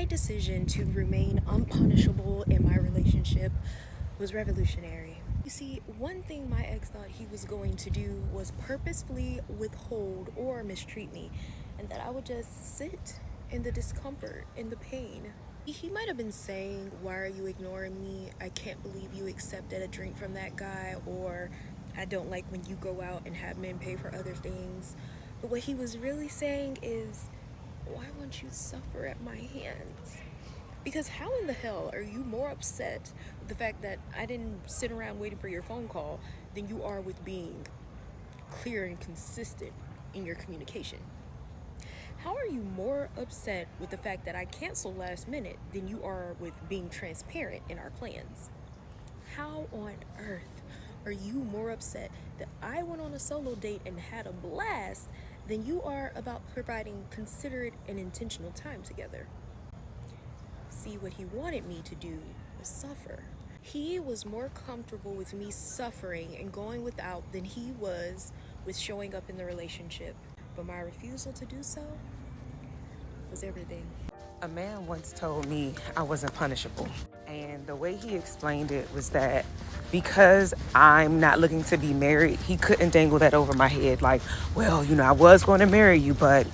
decision to remain unpunishable in my relationship was revolutionary. You see, one thing my ex thought he was going to do was purposefully withhold or mistreat me, and that I would just sit in the discomfort, in the pain. He might have been saying, "Why are you ignoring me? I can't believe you accepted a drink from that guy," or "I don't like when you go out and have men pay for other things." But what he was really saying is, "Why won't you suffer at my hands?" Because how in the hell are you more upset with the fact that I didn't sit around waiting for your phone call than you are with being clear and consistent in your communication? How are you more upset with the fact that I canceled last minute than you are with being transparent in our plans? How on earth are you more upset that I went on a solo date and had a blast than you are about providing considerate and intentional time together? See, what he wanted me to do was suffer. He was more comfortable with me suffering and going without than he was with showing up in the relationship. But my refusal to do so was everything. A man once told me I wasn't punishable. And the way he explained it was that because I'm not looking to be married, he couldn't dangle that over my head. Like, well, I was going to marry you, but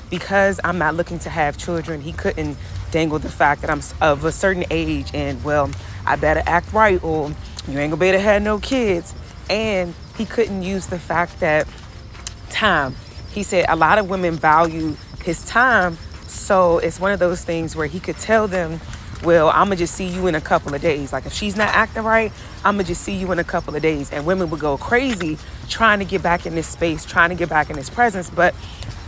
because I'm not looking to have children, he couldn't dangle the fact that I'm of a certain age and, well, I better act right or you ain't gonna be able to have no kids. And he couldn't use the fact that time. He said a lot of women value his time. So it's one of those things where he could tell them, well, I'm going to just see you in a couple of days. Like if she's not acting right, I'm going to just see you in a couple of days. And women would go crazy trying to get back in this space, trying to get back in this presence. But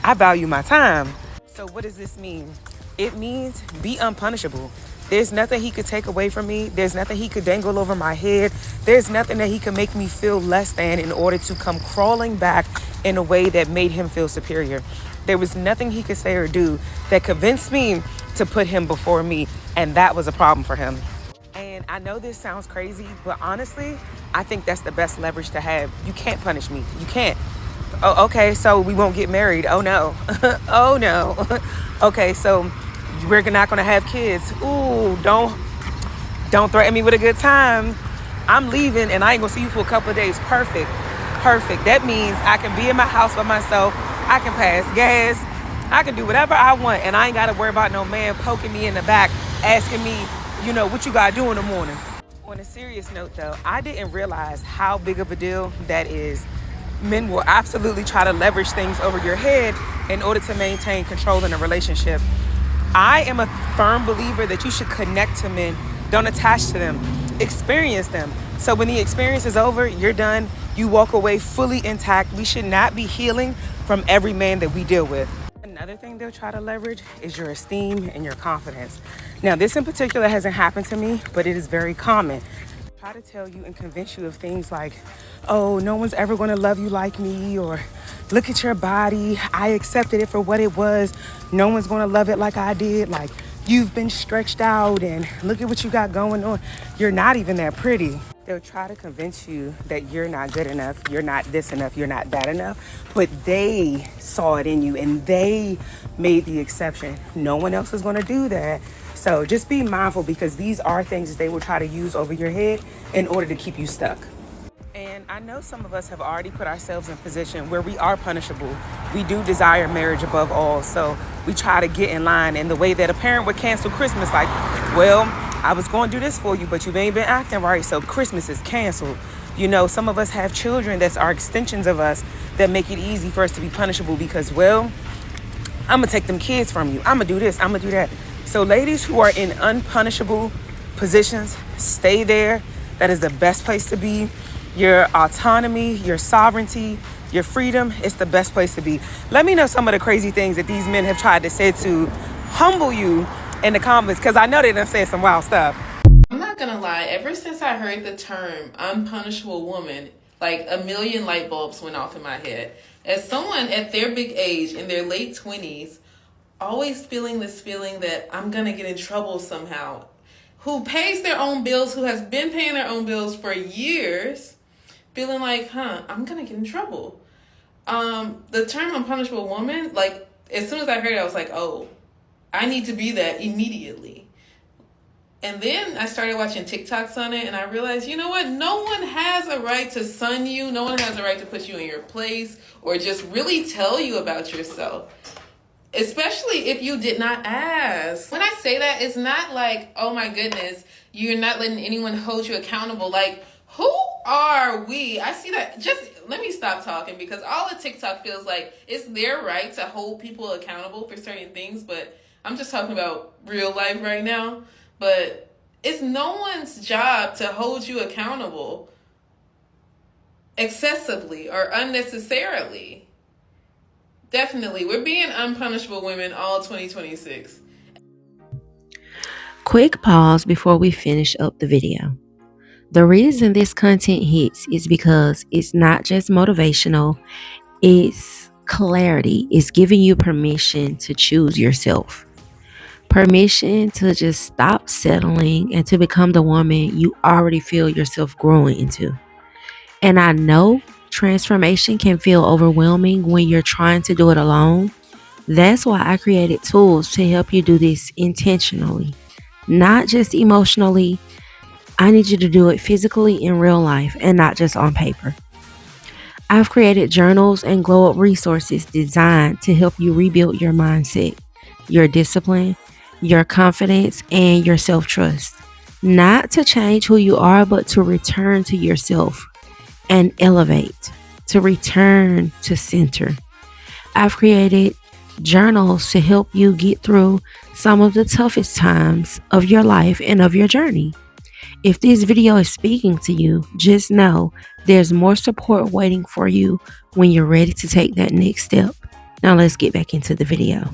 I value my time. So what does this mean? It means be unpunishable. There's nothing he could take away from me. There's nothing he could dangle over my head. There's nothing that he could make me feel less than in order to come crawling back in a way that made him feel superior. There was nothing he could say or do that convinced me to put him before me, and that was a problem for him. And I know this sounds crazy, but honestly, I think that's the best leverage to have. You can't punish me. You can't. Oh, okay, so we won't get married. Oh, no. Oh, no. Okay, so we're not going to have kids. Ooh, don't threaten me with a good time. I'm leaving, and I ain't going to see you for a couple of days. Perfect. That means I can be in my house by myself. I can pass gas. I can do whatever I want. And I ain't got to worry about no man poking me in the back, asking me, what you got to do in the morning. On a serious note, though, I didn't realize how big of a deal that is. Men will absolutely try to leverage things over your head in order to maintain control in a relationship. I am a firm believer that you should connect to men. Don't attach to them. Experience them. So when the experience is over, you're done. You walk away fully intact. We should not be healing from every man that we deal with. Another thing they'll try to leverage is your esteem and your confidence. Now, this in particular hasn't happened to me, but it is very common. Try to tell you and convince you of things like, oh, no one's ever going to love you like me, or look at your body. I accepted it for what it was. No one's going to love it like I did. Like, you've been stretched out and look at what you got going on. You're not even that pretty. They'll try to convince you that you're not good enough, you're not this enough, you're not that enough, but they saw it in you and they made the exception. No one else is going to do that. So just be mindful, because these are things that they will try to use over your head in order to keep you stuck. And I know some of us have already put ourselves in a position where we are punishable. We do desire marriage above all, so we try to get in line in the way that a parent would cancel Christmas. Like, well, I was going to do this for you, but you ain't been acting right, so Christmas is canceled. Some of us have children that's our extensions of us that make it easy for us to be punishable because, well, I'm going to take them kids from you. I'm going to do this. I'm going to do that. So ladies who are in unpunishable positions, stay there. That is the best place to be. Your autonomy, your sovereignty, your freedom, it's the best place to be. Let me know some of the crazy things that these men have tried to say to humble you in the comments, because I know they done said some wild stuff. I'm not gonna lie, ever since I heard the term unpunishable woman, like a million light bulbs went off in my head. As someone at their big age, in their late 20s, always feeling this feeling that I'm gonna get in trouble somehow, who pays their own bills, who has been paying their own bills for years, feeling like, I'm gonna get in trouble. The term unpunishable woman, like, as soon as I heard it, I was like, oh, I need to be that immediately. And then I started watching TikToks on it, and I realized, you know what? No one has a right to sun you. No one has a right to put you in your place or just really tell you about yourself, especially if you did not ask. When I say that, it's not like, oh my goodness, you're not letting anyone hold you accountable. Like, who are we? I see that. Just let me stop talking, because all of TikTok feels like it's their right to hold people accountable for certain things, but I'm just talking about real life right now. But it's no one's job to hold you accountable excessively or unnecessarily. Definitely, we're being unpunishable women all 2026. Quick pause before we finish up the video. The reason this content hits is because it's not just motivational, it's clarity. It's giving you permission to choose yourself. Permission to just stop settling and to become the woman you already feel yourself growing into. And I know transformation can feel overwhelming when you're trying to do it alone. That's why I created tools to help you do this intentionally, not just emotionally. I need you to do it physically in real life and not just on paper. I've created journals and glow up resources designed to help you rebuild your mindset, your discipline, your confidence, and your self trust. Not to change who you are, but to return to yourself and elevate, to return to center. I've created journals to help you get through some of the toughest times of your life and of your journey. If this video is speaking to you, just know there's more support waiting for you when you're ready to take that next step. Now let's get back into the video.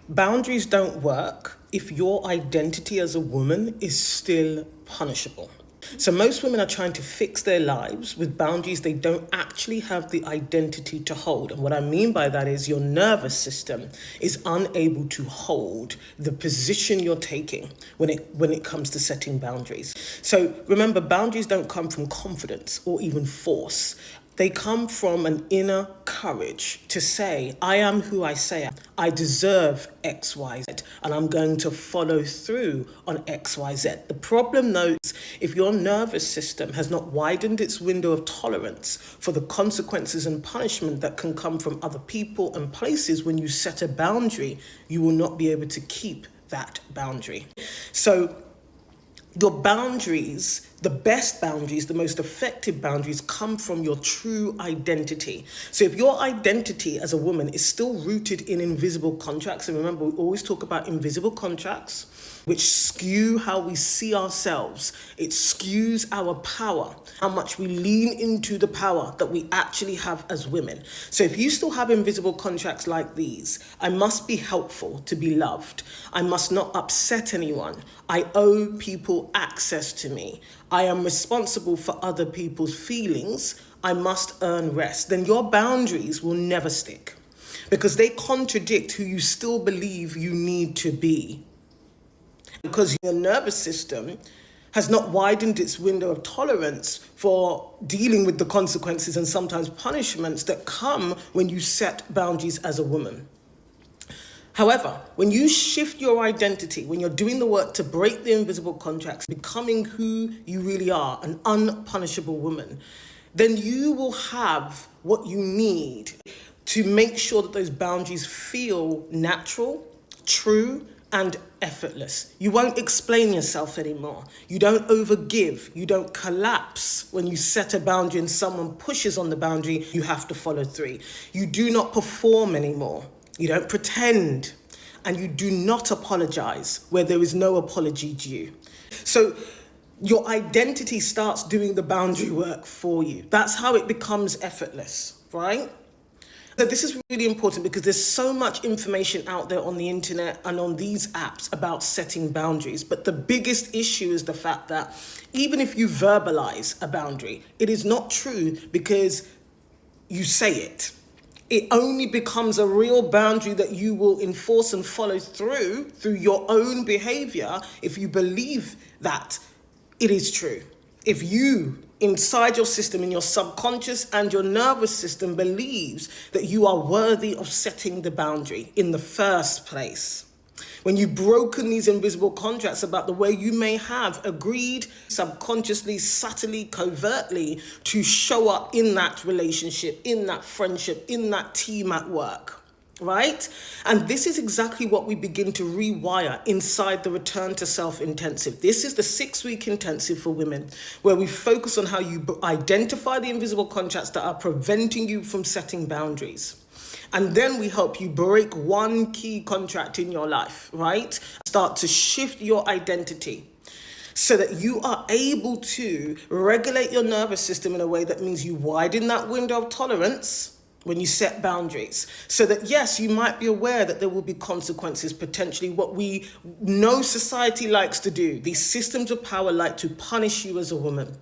Boundaries don't work if your identity as a woman is still punishable. So most women are trying to fix their lives with boundaries they don't actually have the identity to hold. And what I mean by that is your nervous system is unable to hold the position you're taking when it comes to setting boundaries. So remember, boundaries don't come from confidence or even force. They come from an inner courage to say, I am who I say I am. I deserve X, Y, Z, and I'm going to follow through on X, Y, Z. The problem, though, is if your nervous system has not widened its window of tolerance for the consequences and punishment that can come from other people and places when you set a boundary, you will not be able to keep that boundary. So your boundaries, the best boundaries, the most effective boundaries come from your true identity. So if your identity as a woman is still rooted in invisible contracts, and remember, we always talk about invisible contracts, which skew how we see ourselves. It skews our power, how much we lean into the power that we actually have as women. So if you still have invisible contracts like these, I must be helpful to be loved. I must not upset anyone. I owe people access to me. I am responsible for other people's feelings. I must earn rest. Then your boundaries will never stick because they contradict who you still believe you need to be. Because your nervous system has not widened its window of tolerance for dealing with the consequences and sometimes punishments that come when you set boundaries as a woman. However, when you shift your identity, when you're doing the work to break the invisible contracts, becoming who you really are, an unpunishable woman, then you will have what you need to make sure that those boundaries feel natural, true, and effortless. You won't explain yourself anymore. You don't overgive. You don't collapse when you set a boundary and someone pushes on the boundary. You have to follow through. You do not perform anymore. You don't pretend. And you do not apologize where there is no apology due. So your identity starts doing the boundary work for you. That's how it becomes effortless, right? So this is really important because there's so much information out there on the internet and on these apps about setting boundaries. But the biggest issue is the fact that even if you verbalize a boundary, it is not true because you say it. It only becomes a real boundary that you will enforce and follow through your own behavior if you believe that it is true. If you, inside your system, in your subconscious and your nervous system, believes that you are worthy of setting the boundary in the first place. When you've broken these invisible contracts about the way you may have agreed subconsciously, subtly, covertly to show up in that relationship, in that friendship, in that team at work, right? And this is exactly what we begin to rewire inside the Return to Self intensive. This is the 6-week intensive for women, where we focus on how you identify the invisible contracts that are preventing you from setting boundaries. And then we help you break one key contract in your life, right? Start to shift your identity so that you are able to regulate your nervous system in a way that means you widen that window of tolerance when you set boundaries. So that, yes, you might be aware that there will be consequences, potentially what we know society likes to do. These systems of power like to punish you as a woman.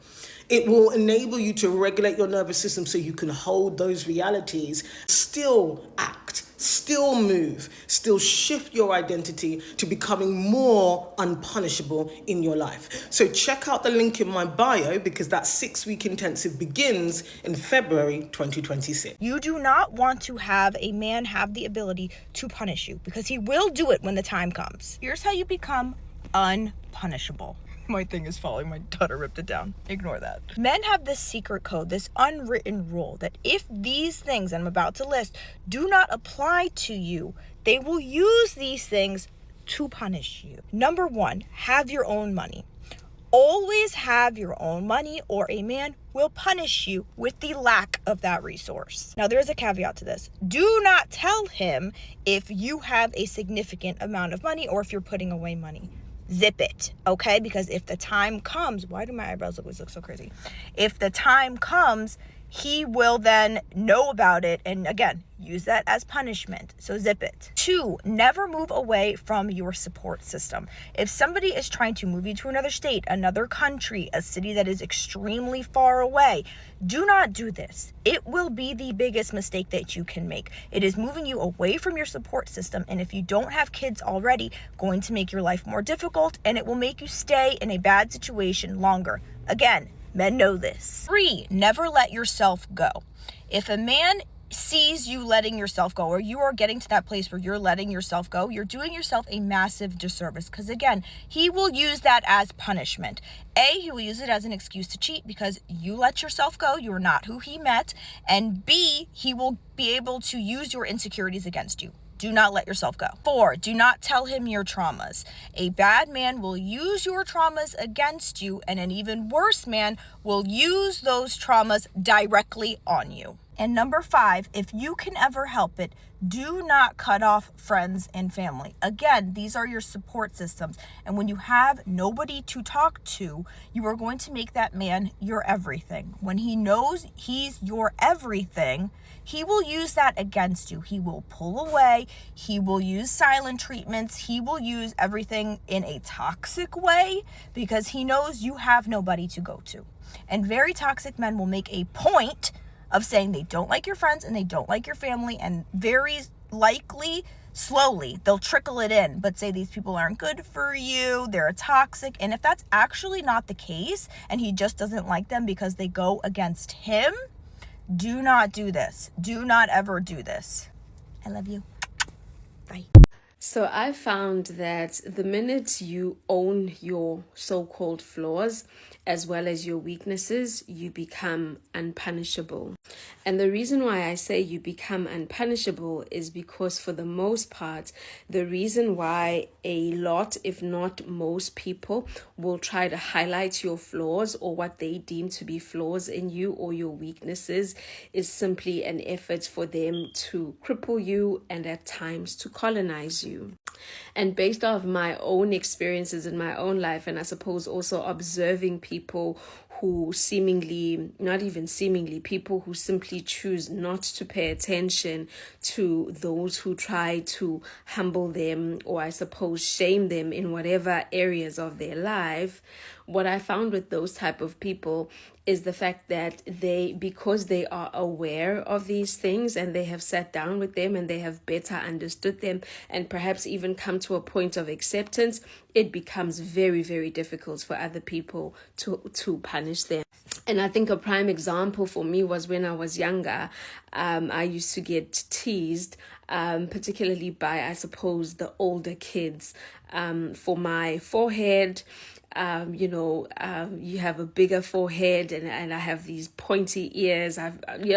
It will enable you to regulate your nervous system so you can hold those realities, still act, still move, still shift your identity to becoming more unpunishable in your life. So check out the link in my bio, because that 6-week intensive begins in February 2026. You do not want to have a man have the ability to punish you, because he will do it when the time comes. Here's how you become unpunishable. My thing is falling. My daughter ripped it down. Ignore that. Men have this secret code, this unwritten rule that if these things I'm about to list do not apply to you, they will use these things to punish you. Number 1, have your own money. Always have your own money, or a man will punish you with the lack of that resource. Now, there's a caveat to this. Do not tell him if you have a significant amount of money or if you're putting away money. Zip it, okay? Because if the time comes, why do my eyebrows always look so crazy? If the time comes, he will then know about it and, again, use that as punishment. So zip it. 2, never move away from your support system. If somebody is trying to move you to another state, another country, a city that is extremely far away, do not do this. It will be the biggest mistake that you can make. It is moving you away from your support system, and if you don't have kids already, going to make your life more difficult, and it will make you stay in a bad situation longer. Again, men know this. 3, never let yourself go. If a man sees you letting yourself go, or you are getting to that place where you're letting yourself go, you're doing yourself a massive disservice, because again, he will use that as punishment. He will use it as an excuse to cheat because you let yourself go, you are not who he met, and B, he will be able to use your insecurities against you. Do not let yourself go. 4, do not tell him your traumas. A bad man will use your traumas against you, and an even worse man will use those traumas directly on you. And number 5, if you can ever help it, do not cut off friends and family. Again, these are your support systems. And when you have nobody to talk to, you are going to make that man your everything. When he knows he's your everything, he will use that against you. He will pull away. He will use silent treatments. He will use everything in a toxic way because he knows you have nobody to go to. And very toxic men will make a point of saying they don't like your friends and they don't like your family, and very likely, slowly, they'll trickle it in, but say these people aren't good for you, they're toxic. And if that's actually not the case, and he just doesn't like them because they go against him, do not do this. Do not ever do this. I love you. Bye. So I found that the minute you own your so-called flaws as well as your weaknesses, you become unpunishable. And the reason why I say you become unpunishable is because for the most part, the reason why a lot, if not most people, will try to highlight your flaws or what they deem to be flaws in you or your weaknesses is simply an effort for them to cripple you and at times to colonize you. And based off my own experiences in my own life, and I suppose also observing people who seemingly, not even seemingly, people who simply choose not to pay attention to those who try to humble them or I suppose shame them in whatever areas of their life, what I found with those type of people is the fact that because they are aware of these things and they have sat down with them and they have better understood them and perhaps even come to a point of acceptance, it becomes very, very difficult for other people to punish them. And I think a prime example for me was when I was younger. I used to get teased particularly by, I suppose, the older kids. For my forehead, you have a bigger forehead, and I have these pointy ears. I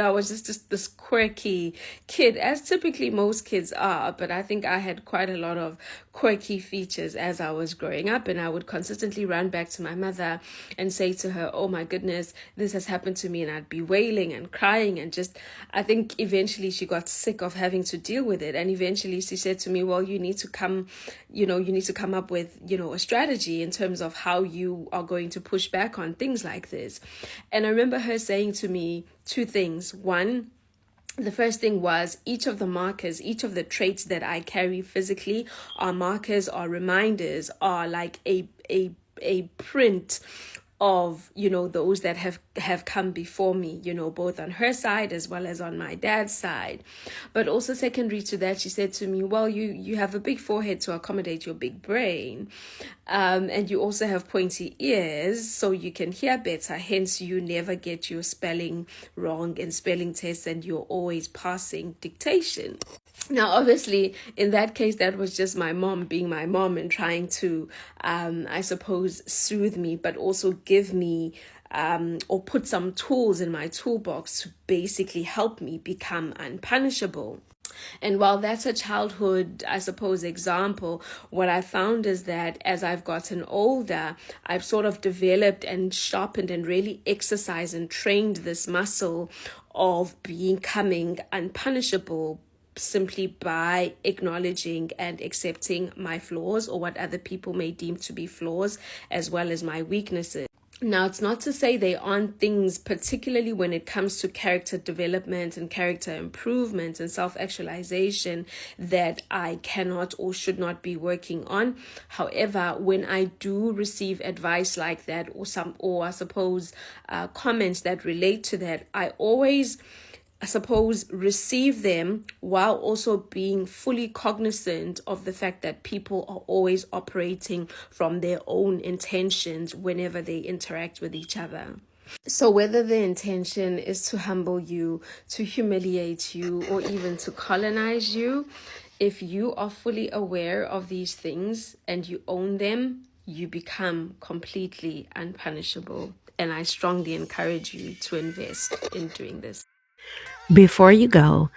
was just this quirky kid, as typically most kids are, but I think I had quite a lot of quirky features as I was growing up, and I would consistently run back to my mother and say to her, oh my goodness, this has happened to me, and I'd be wailing and crying, and I think eventually she got sick of having to deal with it, and eventually she said to me, well, you need to come up with, a strategy in terms of how you are going to push back on things like this. And I remember her saying to me two things. One, the first thing was, each of the traits that I carry physically are markers, are reminders, are like a print of, those that have come before me, both on her side as well as on my dad's side. But also secondary to that, she said to me, well, you have a big forehead to accommodate your big brain. And you also have pointy ears, so you can hear better. Hence, you never get your spelling wrong in spelling tests, and you're always passing dictation. Now, obviously, in that case, that was just my mom being my mom and trying to, I suppose, soothe me, but also give me or put some tools in my toolbox to basically help me become unpunishable. And while that's a childhood, I suppose, example, what I found is that as I've gotten older, I've sort of developed and sharpened and really exercised and trained this muscle of becoming unpunishable, simply by acknowledging and accepting my flaws, or what other people may deem to be flaws, as well as my weaknesses. Now, it's not to say they aren't things, particularly when it comes to character development and character improvement and self-actualization, that I cannot or should not be working on. However, when I do receive advice like that, or I suppose comments that relate to that, I always receive them while also being fully cognizant of the fact that people are always operating from their own intentions whenever they interact with each other. So whether the intention is to humble you, to humiliate you, or even to colonize you, if you are fully aware of these things and you own them, you become completely unpunishable. And I strongly encourage you to invest in doing this. Before you go,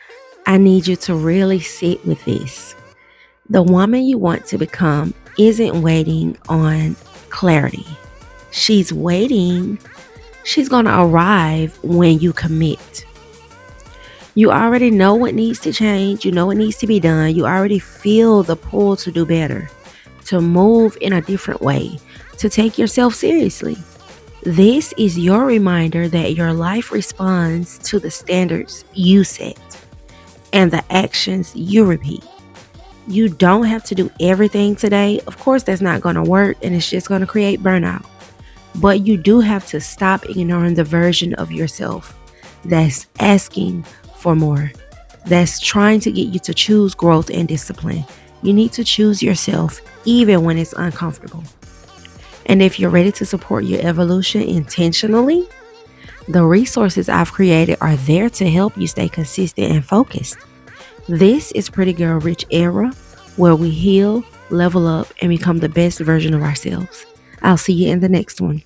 I need you to really sit with this. The woman you want to become isn't waiting on clarity. She's going to arrive when you commit. You already know what needs to change. You know what needs to be done. You already feel the pull to do better, to move in a different way, to take yourself seriously. This is your reminder that your life responds to the standards you set and the actions you repeat. You don't have to do everything today. Of course, that's not going to work, and it's just going to create burnout. But you do have to stop ignoring the version of yourself that's asking for more, that's trying to get you to choose growth and discipline. You need to choose yourself even when it's uncomfortable. And if you're ready to support your evolution intentionally, the resources I've created are there to help you stay consistent and focused. This is Pretty Girl Rich Era, where we heal, level up, and become the best version of ourselves. I'll see you in the next one.